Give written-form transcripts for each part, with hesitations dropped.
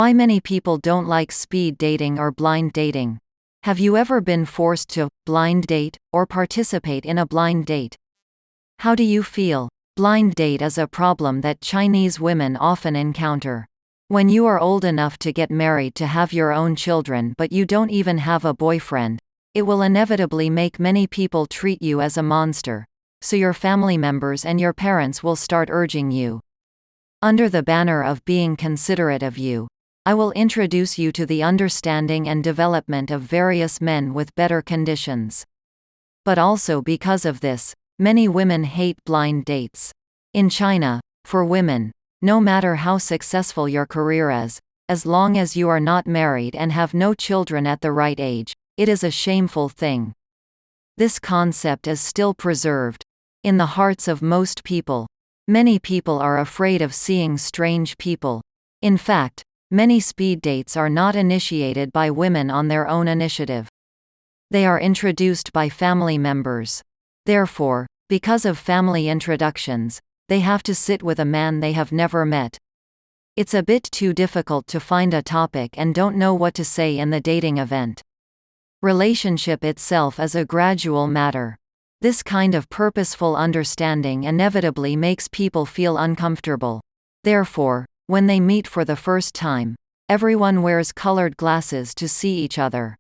Why many people don't like speed dating or blind dating. Have you ever been forced to blind date or participate in a blind date? How do you feel? Blind date is a problem that Chinese women often encounter. When you are old enough to get married to have your own children but you don't even have a boyfriend, it will inevitably make many people treat you as a monster, so your family members and your parents will start urging you. Under the banner of being considerate of you, I will introduce you to the understanding and development of various men with better conditions. But also because of this, many women hate blind dates. In China, for women, no matter how successful your career is, as long as you are not married and have no children at the right age, it is a shameful thing. This concept is still preserved in the hearts of most people. Many people are afraid of seeing strange people. In fact, many speed dates are not initiated by women on their own initiative. They are introduced by family members. Therefore, because of family introductions, they have to sit with a man they have never met. It's a bit too difficult to find a topic and don't know what to say in the dating event. Relationship itself is a gradual matter. This kind of purposeful understanding inevitably makes people feel uncomfortable. Therefore, when they meet for the first time, everyone wears colored glasses to see each other.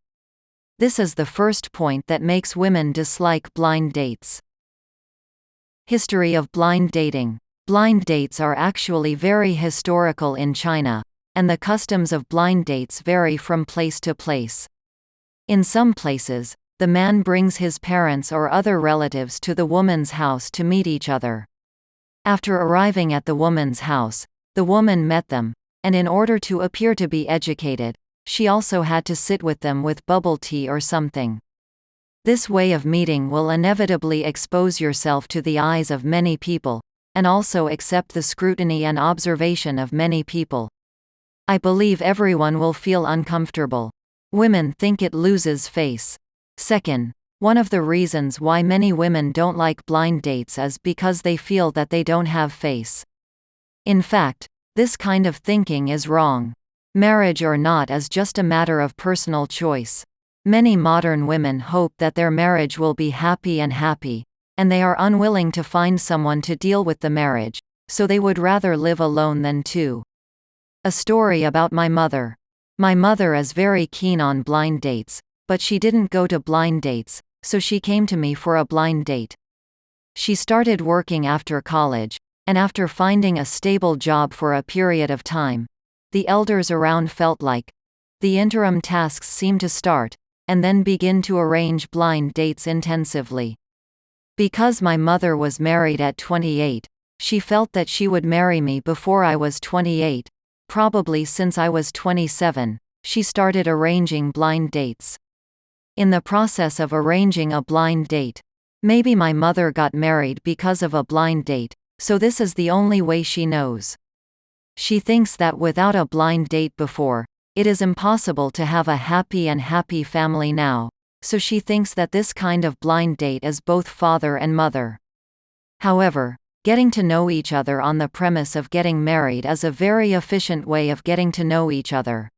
This is the first point that makes women dislike blind dates. History of blind dating. Blind dates are actually very historical in China, and the customs of blind dates vary from place to place. In some places, the man brings his parents or other relatives to the woman's house to meet each other. After arriving at the woman's house, the woman met them, and in order to appear to be educated, she also had to sit with them with bubble tea or something. This way of meeting will inevitably expose yourself to the eyes of many people, and also accept the scrutiny and observation of many people. I believe everyone will feel uncomfortable. Women think it loses face. Second, one of the reasons why many women don't like blind dates is because they feel that they don't have face. In fact, this kind of thinking is wrong. Marriage or not is just a matter of personal choice. Many modern women hope that their marriage will be happy, and they are unwilling to find someone to deal with the marriage, so they would rather live alone than to. A story about my mother. My mother is very keen on blind dates, but she didn't go to blind dates, so she came to me for a blind date. She started working after college, and after finding a stable job for a period of time, the elders around felt like the interim tasks seemed to start, and then begin to arrange blind dates intensively. Because my mother was married at 28, she felt that she would marry me before I was 28. Probably since I was 27, she started arranging blind dates. In the process of arranging a blind date, maybe my mother got married because of a blind date, so this is the only way she knows. She thinks that without a blind date before, it is impossible to have a happy family now, so she thinks that this kind of blind date is both father and mother. However, getting to know each other on the premise of getting married is a very efficient way of getting to know each other.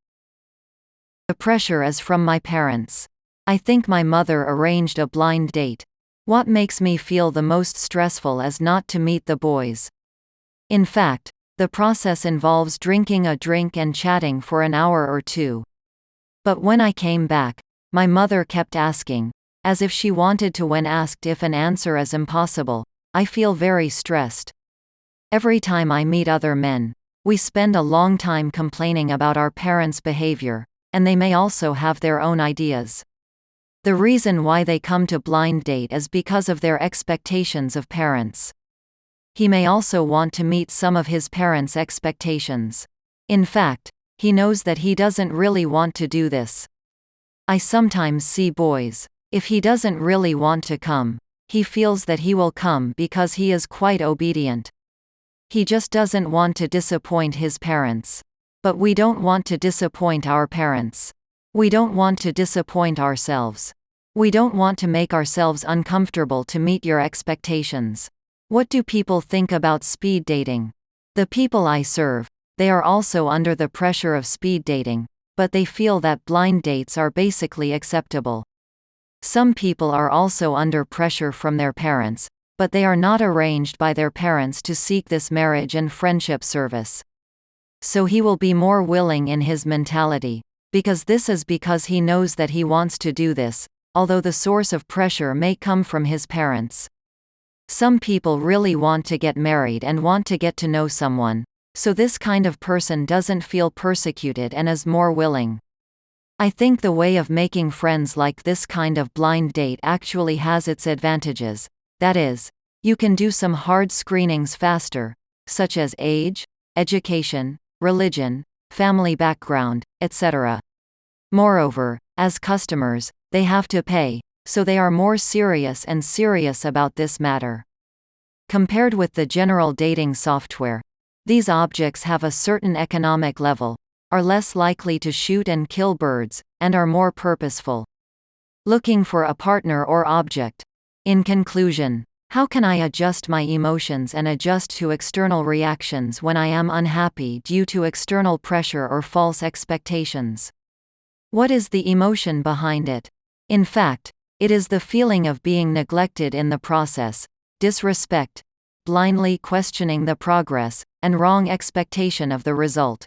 The pressure is from my parents. I think my mother arranged a blind date. What makes me feel the most stressful is not to meet the boys. In fact, the process involves drinking a drink and chatting for an hour or two. But when I came back, my mother kept asking, as if she wanted to. When asked if an answer is impossible, I feel very stressed. Every time I meet other men, we spend a long time complaining about our parents' behavior, and they may also have their own ideas. The reason why they come to blind date is because of their expectations of parents. He may also want to meet some of his parents' expectations. In fact, he knows that he doesn't really want to do this. I sometimes see boys, if he doesn't really want to come, he feels that he will come because he is quite obedient. He just doesn't want to disappoint his parents. But we don't want to disappoint our parents. We don't want to disappoint ourselves. We don't want to make ourselves uncomfortable to meet your expectations. What do people think about speed dating? The people I serve, They are also under the pressure of speed dating, but they feel that blind dates are basically acceptable. Some people are also under pressure from their parents, but they are not arranged by their parents to seek this marriage and friendship service. So he will be more willing in his mentality, because he knows that he wants to do this, although the source of pressure may come from his parents. Some people really want to get married and want to get to know someone, so this kind of person doesn't feel persecuted and is more willing. I think the way of making friends like this kind of blind date actually has its advantages. That is, you can do some hard screenings faster, such as age, education, religion, family background, etc. Moreover, as customers, they have to pay, so they are more serious about this matter. Compared with the general dating software, these objects have a certain economic level, are less likely to shoot and kill birds, and are more purposeful. Looking for a partner or object. In conclusion, how can I adjust my emotions and adjust to external reactions when I am unhappy due to external pressure or false expectations? What is the emotion behind it? In fact, it is the feeling of being neglected in the process, disrespect, blindly questioning the progress, and wrong expectation of the result.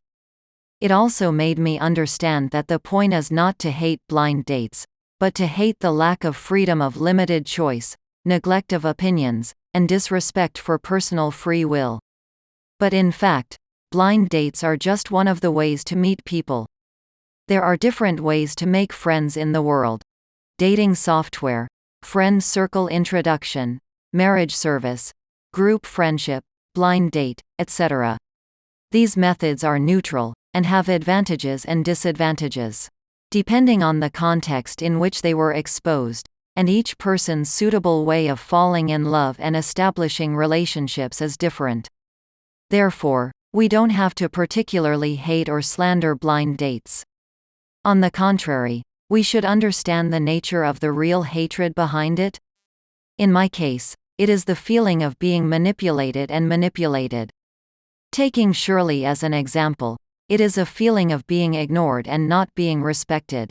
It also made me understand that the point is not to hate blind dates, but to hate the lack of freedom of limited choice, neglect of opinions, and disrespect for personal free will. But in fact, blind dates are just one of the ways to meet people. There are different ways to make friends in the world. Dating software, friend circle introduction, marriage service, group friendship, blind date, etc. These methods are neutral, and have advantages and disadvantages. Depending on the context in which they were exposed, and each person's suitable way of falling in love and establishing relationships is different. Therefore, we don't have to particularly hate or slander blind dates. On the contrary, we should understand the nature of the real hatred behind it. In my case, it is the feeling of being manipulated and manipulated. Taking Shirley as an example, it is a feeling of being ignored and not being respected.